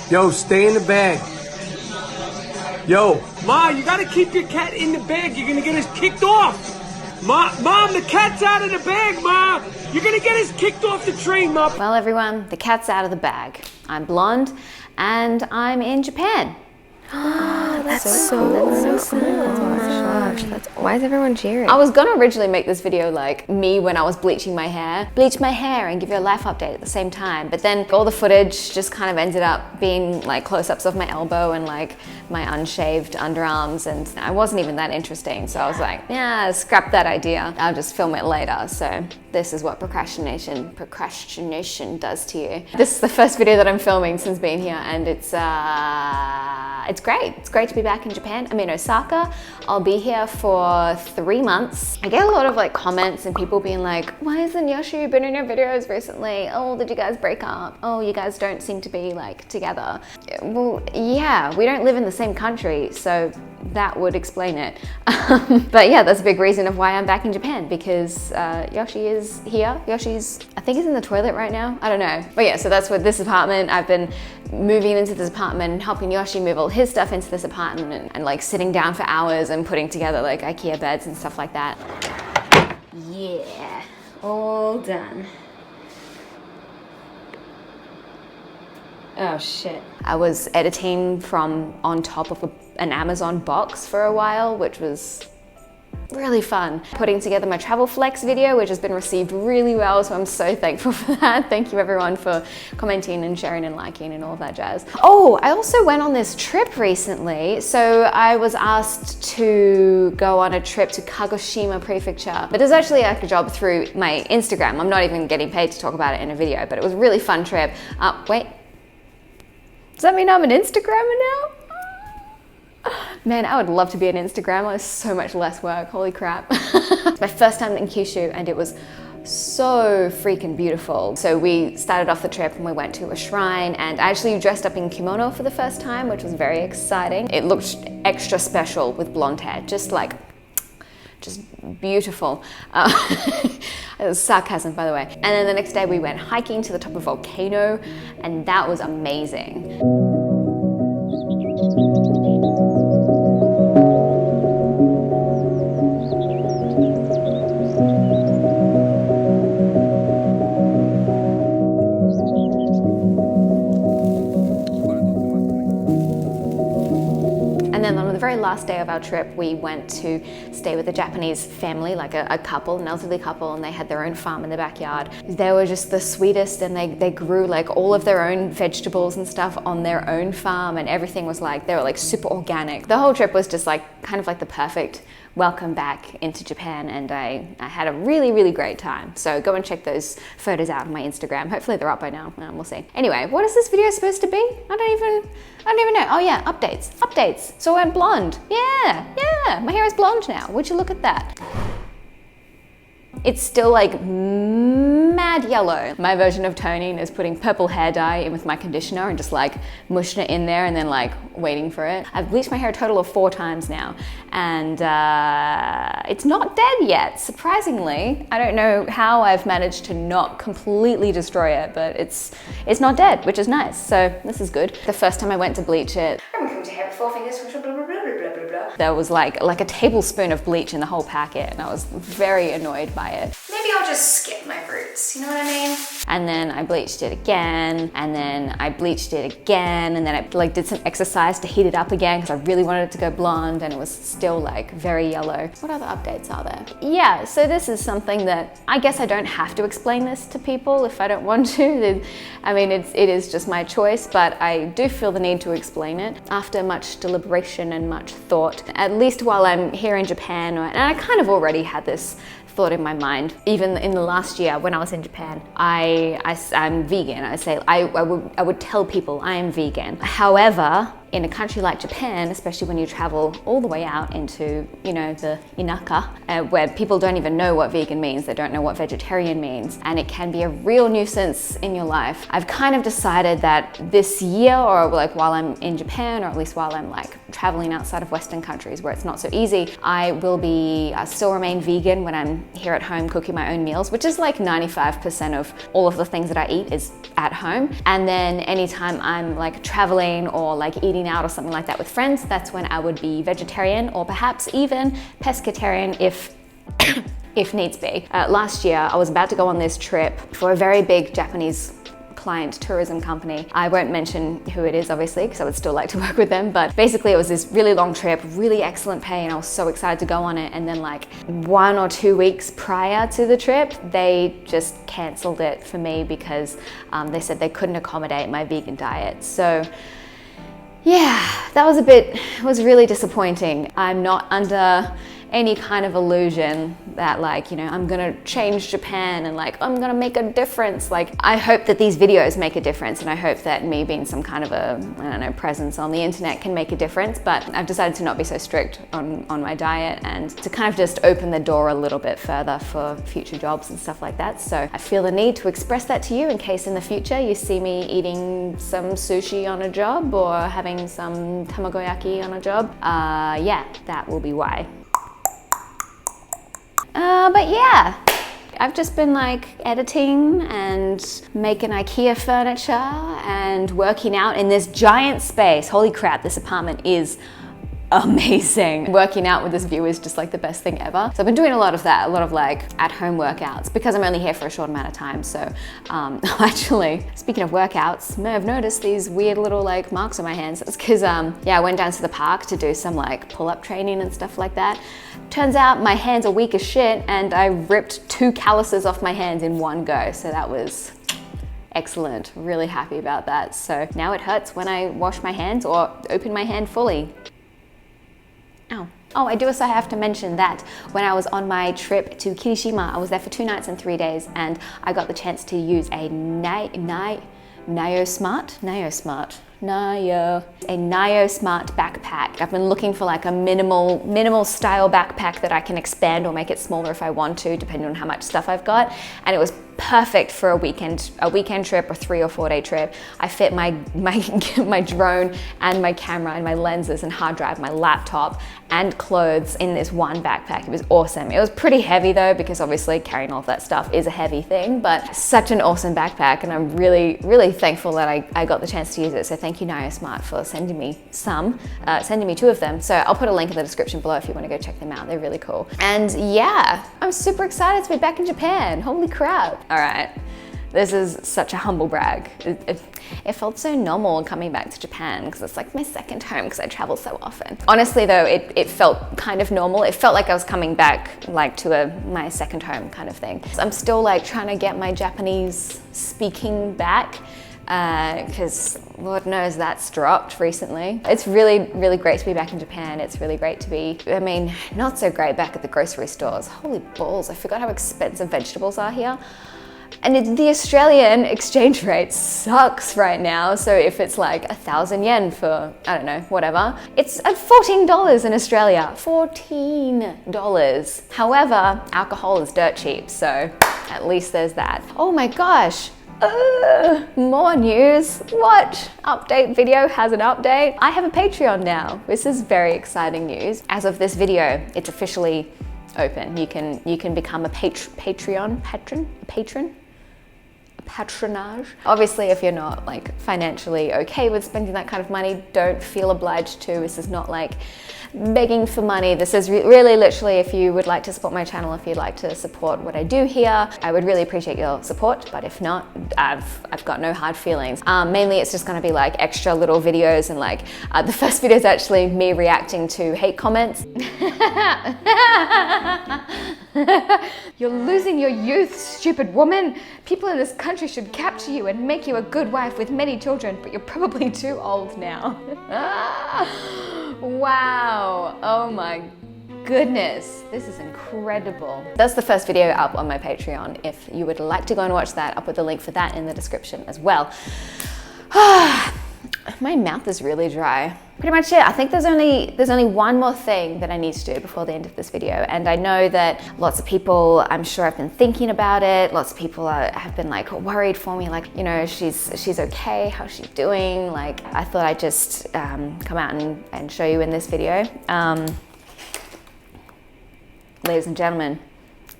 Yo, stay in the bag. Yo. Ma, you gotta keep your cat in the bag. You're gonna get us kicked off. Mom, the cat's out of the bag, Ma. You're gonna get us kicked off the train, Ma. Well, everyone, the cat's out of the bag. I'm blonde and I'm in Japan. That's so why is everyone cheering? I was gonna originally make this video like me when I was bleaching my hair. Bleach my hair and give you a life update at the same time. But then all the footage just kind of ended up being like close-ups of my elbow and like my unshaved underarms, and I wasn't even that interesting. So I was like, yeah, scrap that idea. I'll just film it later. So this is what procrastination does to you. This is the first video that I'm filming since being here, and it's great. It's great to be back in Japan. I'm in Osaka. I'll be here for 3 months. I get a lot of like comments and people being like, why hasn't Yoshi been in your videos recently? Oh, did you guys break up? Oh, you guys don't seem to be like together. Well, yeah, we don't live in the same country, so that would explain it. But yeah, that's a big reason of why I'm back in Japan, because Yoshi is here. Yoshi's, I think he's in the toilet right now. I don't know. But yeah, so that's what this apartment, I've been moving into this apartment, helping Yoshi move all his stuff into this apartment, and like sitting down for hours and putting together like IKEA beds and stuff like that. Yeah, all done. Oh shit. I was editing from on top of an Amazon box for a while, which was really fun. Putting together my travel flex video, which has been received really well, so I'm so thankful for that. Thank you everyone for commenting and sharing and liking and all of that jazz. Oh, I also went on this trip recently. So I was asked to go on a trip to Kagoshima Prefecture, but there's actually like a job through my Instagram. I'm not even getting paid to talk about it in a video, but it was a really fun trip. Wait, does that mean I'm an Instagrammer now? Man, I would love to be an Instagrammer. It's so much less work, holy crap. It's my first time in Kyushu and it was so freaking beautiful. So we started off the trip and we went to a shrine, and I actually dressed up in kimono for the first time, which was very exciting. It looked extra special with blonde hair, just beautiful. It was sarcasm, by the way. And then the next day we went hiking to the top of a volcano, and that was amazing. And then on the very last day of our trip, we went to stay with a Japanese family, like a couple, an elderly couple, and they had their own farm in the backyard. They were just the sweetest, and they grew like all of their own vegetables and stuff on their own farm, and everything was like, they were like super organic. The whole trip was just like kind of like the perfect welcome back into Japan, and I had a really, really great time. So go and check those photos out on my Instagram. Hopefully they're up by now, we'll see. Anyway, what is this video supposed to be? I don't even know. Oh yeah, updates. So I went blonde. Yeah, my hair is blonde now. Would you look at that? It's still like mad yellow. My version of toning is putting purple hair dye in with my conditioner and just like mushing it in there and then like waiting for it. I've bleached my hair a total of 4 times now, and it's not dead yet, surprisingly. I don't know how I've managed to not completely destroy it, but it's not dead, which is nice. So this is good. The first time I went to bleach it, there was like a tablespoon of bleach in the whole packet, and I was very annoyed by it. Maybe I'll just skip my roots, you know what I mean? And then I bleached it again, and then I bleached it again, and then I like did some exercise to heat it up again because I really wanted it to go blonde, and it was still like very yellow. What other updates are there? Yeah, so this is something that I guess I don't have to explain this to people if I don't want to. I mean, it is just my choice, but I do feel the need to explain it after much deliberation and much thought, at least while I'm here in Japan. And I kind of already had this thought in my mind. Even in the last year when I was in Japan, I'm vegan. I would tell people I am vegan. However, in a country like Japan, especially when you travel all the way out into, you know, the inaka, where people don't even know what vegan means, they don't know what vegetarian means, and it can be a real nuisance in your life. I've kind of decided that this year, or like while I'm in Japan, or at least while I'm like traveling outside of Western countries where it's not so easy, I will be still remain vegan when I'm here at home cooking my own meals, which is like 95% of all of the things that I eat is at home. And then anytime I'm like traveling or like eating out or something like that with friends, that's when I would be vegetarian or perhaps even pescatarian if if needs be. Last year, I was about to go on this trip for a very big Japanese client tourism company. I won't mention who it is, obviously, because I would still like to work with them, but basically it was this really long trip, really excellent pay, and I was so excited to go on it. And then like 1 or 2 weeks prior to the trip, they just canceled it for me because they said they couldn't accommodate my vegan diet. So yeah, that was it was really disappointing. I'm not under any kind of illusion that like, you know, I'm gonna change Japan and like, I'm gonna make a difference. Like, I hope that these videos make a difference, and I hope that me being some kind of a, I don't know, presence on the internet can make a difference, but I've decided to not be so strict on my diet and to kind of just open the door a little bit further for future jobs and stuff like that. So I feel the need to express that to you in case in the future you see me eating some sushi on a job or having some tamagoyaki on a job. Yeah, that will be why. But yeah, I've just been like editing and making IKEA furniture and working out in this giant space. Holy crap, this apartment is amazing. Working out with this view is just like the best thing ever. So I've been doing a lot of that, a lot of like at-home workouts because I'm only here for a short amount of time. So actually, speaking of workouts, you may have noticed these weird little like marks on my hands. It's because yeah, I went down to the park to do some like pull-up training and stuff like that. Turns out my hands are weak as shit and I ripped 2 calluses off my hands in one go. So that was excellent. Really happy about that. So now it hurts when I wash my hands or open my hand fully. Ow. Oh, I do also have to mention that when I was on my trip to Kirishima, I was there for 2 nights and 3 days, and I got the chance to use a Nayo Smart backpack. I've been looking for like a minimal style backpack that I can expand or make it smaller if I want to, depending on how much stuff I've got. And it was perfect for a weekend trip or 3 or 4 day trip. I fit my drone and my camera and my lenses and hard drive, my laptop and clothes in this one backpack. It was awesome. It was pretty heavy though, because obviously carrying all of that stuff is a heavy thing, but such an awesome backpack, and I'm really, really thankful that I got the chance to use it. So thank you, Nayo Smart, for sending me 2 of them. So I'll put a link in the description below if you want to go check them out. They're really cool. And yeah, I'm super excited to be back in Japan. Holy crap. All right. This is such a humble brag. It felt so normal coming back to Japan because it's like my second home because I travel so often. Honestly though, it felt kind of normal. It felt like I was coming back like to my second home kind of thing. So I'm still like trying to get my Japanese speaking back because Lord knows that's dropped recently. It's really, really great to be back in Japan. It's really great to be, I mean, not so great back at the grocery stores. Holy balls, I forgot how expensive vegetables are here. And the Australian exchange rate sucks right now. So if it's like 1,000 yen for, I don't know, whatever, it's at $14 in Australia. $14. However, alcohol is dirt cheap. So at least there's that. Oh my gosh. More news. What? Update video has an update. I have a Patreon now. This is very exciting news. As of this video, it's officially open. You can become a patronage. Obviously, if you're not like financially okay with spending that kind of money, don't feel obliged to. This is not like begging for money. This is really literally if you would like to support my channel, if you'd like to support what I do here, I would really appreciate your support. But if not, I've got no hard feelings. Mainly it's just going to be like extra little videos, and like the first video is actually me reacting to hate comments. You're losing your youth, stupid woman. People in this country should capture you and make you a good wife with many children, but you're probably too old now. Wow, oh my goodness, this is incredible. That's the first video up on my Patreon. If you would like to go and watch that, I'll put the link for that in the description as well. My mouth is really dry. Pretty much it. I think there's only one more thing that I need to do before the end of this video. And I know that lots of people, I'm sure, have been thinking about it. Lots of people have been like worried for me, like, you know, she's okay, how's she doing? Like, I thought I'd just come out and show you in this video. Ladies and gentlemen,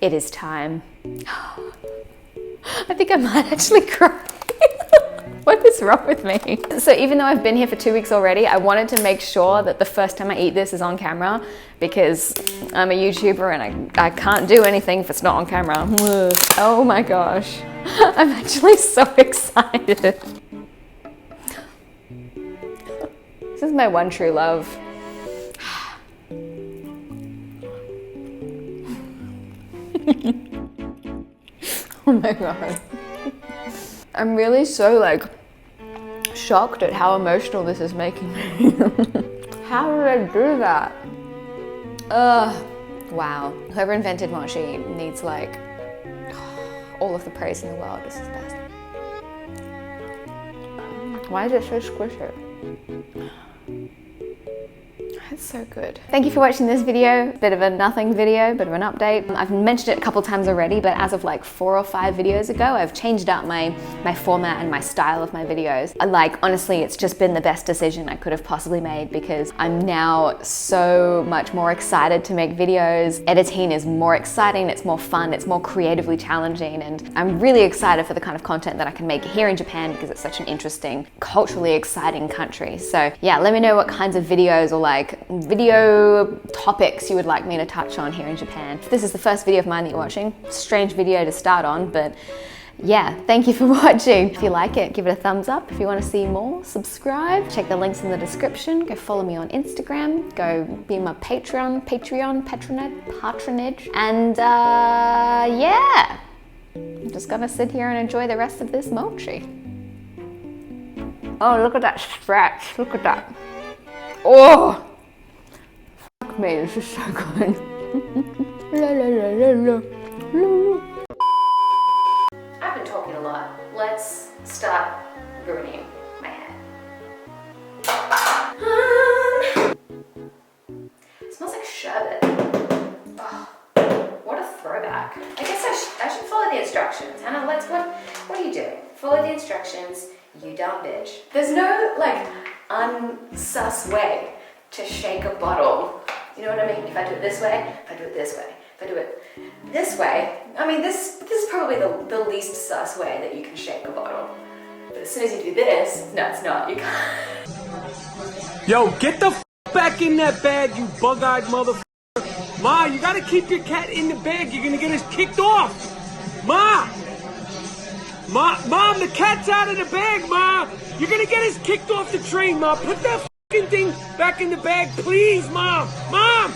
it is time. I think I might actually cry. What is wrong with me? So even though I've been here for 2 weeks already, I wanted to make sure that the first time I eat this is on camera, because I'm a YouTuber and I can't do anything if it's not on camera. Oh my gosh. I'm actually so excited. This is my one true love. Oh my god. I'm really so like shocked at how emotional this is making me. How did I do that? Wow. Whoever invented mochi needs like all of the praise in the world. This is the best. Why is it so squishy? It's so good. Thank you for watching this video. Bit of a nothing video, bit of an update. I've mentioned it a couple times already, but as of like 4 or 5 videos ago, I've changed up my format and my style of my videos. Like, honestly, it's just been the best decision I could have possibly made, because I'm now so much more excited to make videos. Editing is more exciting, it's more fun, it's more creatively challenging, and I'm really excited for the kind of content that I can make here in Japan, because it's such an interesting, culturally exciting country. So yeah, let me know what kinds of videos or like video topics you would like me to touch on here in Japan. If this is the first video of mine that you're watching, strange video to start on, but yeah, thank you for watching. If you like it, give it a thumbs up. If you want to see more, subscribe. Check the links in the description. Go follow me on Instagram. Go be my patronage. And yeah, I'm just gonna sit here and enjoy the rest of this mochi. Oh, look at that stretch. Look at that. Oh! Fuck me, this is so good. La, la, la, la, la. I've been talking a lot. Let's start ruining my hair. It smells like sherbet. Oh, what a throwback. I guess I should follow the instructions. Hannah, what are you doing? Follow the instructions, you dumb bitch. There's no like unsus way to shake a bottle. You know what I mean? If I do it this way, if I do it this way, if I do it this way, I mean this is probably the least sus way that you can shake a bottle. But as soon as you do this, no, it's not. You can't. Yo, get the back in that bag, you bug-eyed motherfucker. Ma, you gotta keep your cat in the bag. You're gonna get us kicked off. Mom, the cat's out of the bag, Ma. You're gonna get us kicked off the train, Ma. Put that fucking thing back in the bag, please, Mom. Mom!